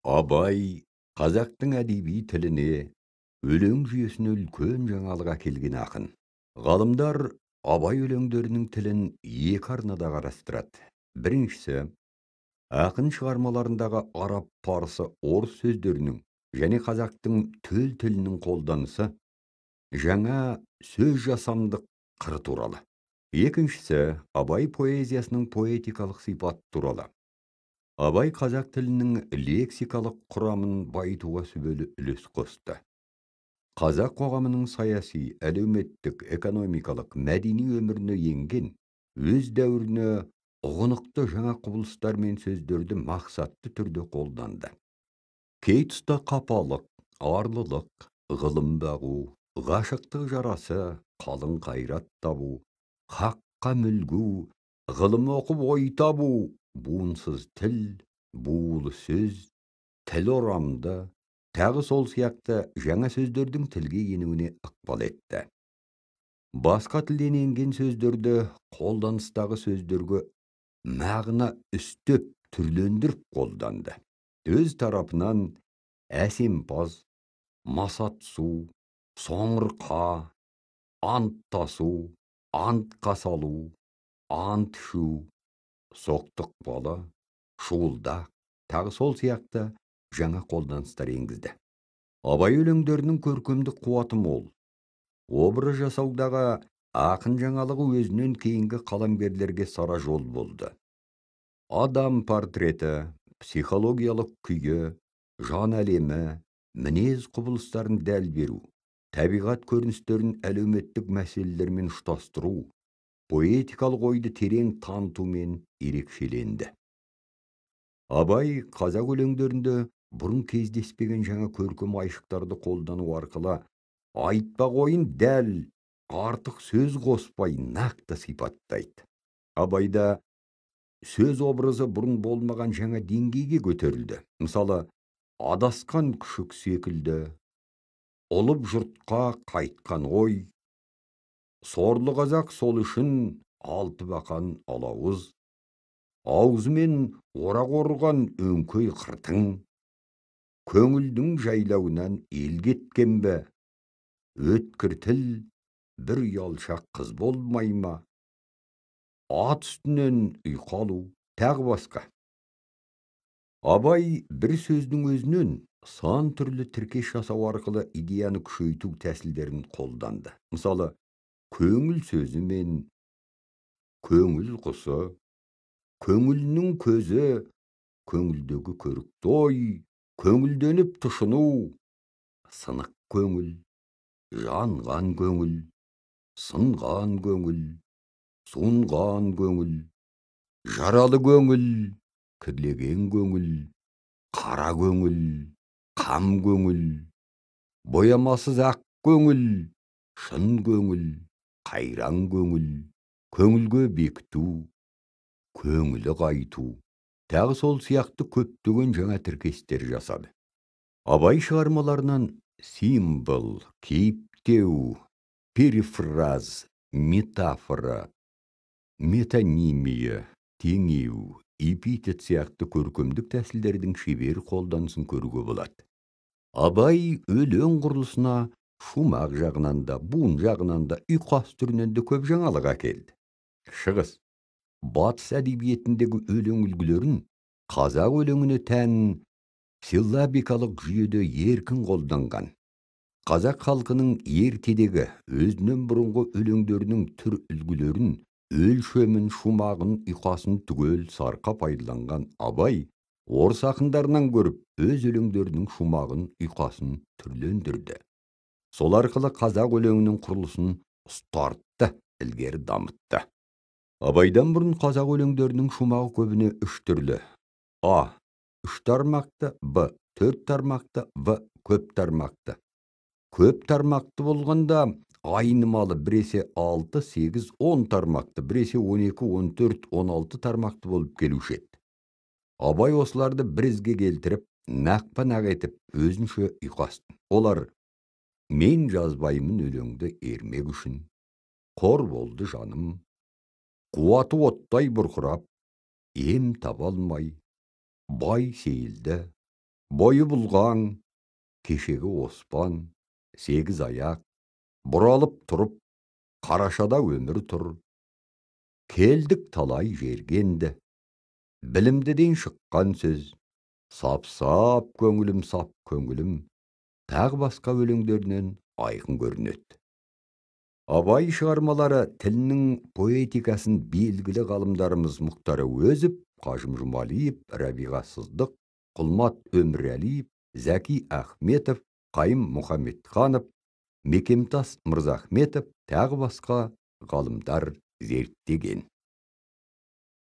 Абай қазақтың әдеби тіліне, өлең жүйесіне үлкен жаңалық әкелген ақын. Ғалымдар абай өлеңдерінің тілін екі арнада қарастырады. Біріншісі, ақын шығармаларындағы араб, парсы, орыс сөздерінің және қазақтың төл тілінің қолданысы, жаңа сөз жасамдық қыры туралы. Екіншісі, абай поэзиясының поэтикалық сипаты туралы. Абай қазақ тілінің лексикалық құрамын байытуға сүбелі үлес қосты. Қазақ қоғамының саяси, әлеуметтік, экономикалық, мәдени өміріне енген, өз дәуіріне ұғынықты жаңа құбылыстар мен сөздерді мақсатты түрде қолданды. Кей тұста қапалық, арлылық, ғылым бағу, ғашықтық жарасы, қалың қайрат табу, хаққа мүлгу, ғылым оқып ой табу, буынсыз тіл, буылы сөз, тіл орамды, тағы сол сияқты жаңа сөздердің тілге енуіне ықпал етті. Басқа тілден енген сөздерді қолданыстағы сөздерге мағына үстеп, түрлендіріп қолданды. Өз тарапынан әсемпаз, масатсу, соңырқа, анттасу, антқа салу, ант ішу, соқтық балы, шуылдақ, тағы сол сияқты жаңа қолданыстар енгізді. Абай өлеңдерінің көркемдік қуаты мол. Образ жасаудағы ақын жаңалығы өзінен кейінгі қаламгерлерге сара жол болды. Адам портреті, психологиялық күйі, жан әлемі, мінез құбылыстарын дәл беру, табиғат көріністерін әлеуметтік мәселелермен ұштастыру, поэтикалық ойды терең танытумен ерекшеленді. Абай қазақ өлеңдерінде бұрын кездеспеген жаңа көркем айшықтарды қолдану арқылы айтпақ ойын дәл, артық сөз қоспай нақты сипаттайды. Абайда сөз образы бұрын болмаған жаңа деңгейге көтерілді. Мысалы, адасқан күшік секілді, ұлып жұртқа қайтқан ой, сорлы қазақ сол үшін алты бақан алауыз, аузымен орақ орған өңкей қыртың, көңілдің жайлауынан ел кеткен бе, өткір тіл бір ұялшақ қыз болмай ма, ат үстінен ұйқы алу, тағы басқа. Абай бір сөздің өзінен сан түрлі тіркес жасау арқылы идеяны күшейту тәсілдерін қолданды. Мысалы, көңіл сөзі мен көңіл құсы, көңілінің көзі, көңілдегі көрікті ой, көңілденіп тұшыну, сынық көңіл, жанған көңіл, сынған көңіл, суынған көңіл, жаралы көңіл, кірлеген көңіл, қара көңіл, қам көңіл, боямасыз ақ көңіл, шын көңіл, қайран көңіл, көңілге бекіту, көңілі қайту, тағы сол сияқты көптеген жаңа тіркестер жасады. Абай шығармаларынан символ, кейіптеу, перифраз, метафора, метонимия, теңеу, эпитет сияқты көркемдік тәсілдердің шебер қолданысын көруге болады. Абай өлең құрылысына шумақ жағынан да, буын жағынан да, ұйқас түрінен де көп жаңалық әкелді. Шығыс, батыс әдебиетіндегі өлең үлгілерін қазақ өлеңіне тән силлабикалық жүйеде еркін қолданған. Қазақ халқының ертедегі өзінен бұрынғы өлеңдерінің түр үлгілерін, өлшемін, шумағын, ұйқасын түгел сарқа пайдаланған Абай орыс ақындарынан көріп, өз өлеңдерінің шумағын, ұйқасын түрлендірді. Сол арқылы қазақ өлеңінің құрылысын ұстартты, ілгері дамытты. Абайдан бұрын қазақ өлеңдерінің шумағы көбіне үш түрлі. А. Үш тармақты, Б. Төрт тармақты, В. Көп тармақты. Көп тармақты болғанда айнымалы біресе 6, 8, 10 тармақты, біресе 12, 14, 16 тармақты болып келуші еді. Абай осыларды бірізге келтіріп, нақпа-нақ етіп, өзінше ұйқасты. Олар: мен жазбаймын өлеңді ермек үшін, қор болды жаным, қуаты оттай бұрқырап, ем таба алмай, бай сейілді, Boyu bulğan, keşegi ospan, segiz аяқ, bұралып тұрып, қарашада өмір тұр. Келдік талай жергенді, білімдіден шыққан сөз, сап-сап көңілім, тағы басқа өлеңдерінен айқын көрінеді. Абай шығармалары тілінің поэтикасын белгілі ғалымдарымыз Мұхтар Әуезов, Қажым Жұмалиев, Рабиға Сыздық, Құлмат Өмірәлиев, Зәки Ахметов, Қайым Мұхамедханов, Мекемтас Мырзахметов тағы басқа ғалымдар зерттеген.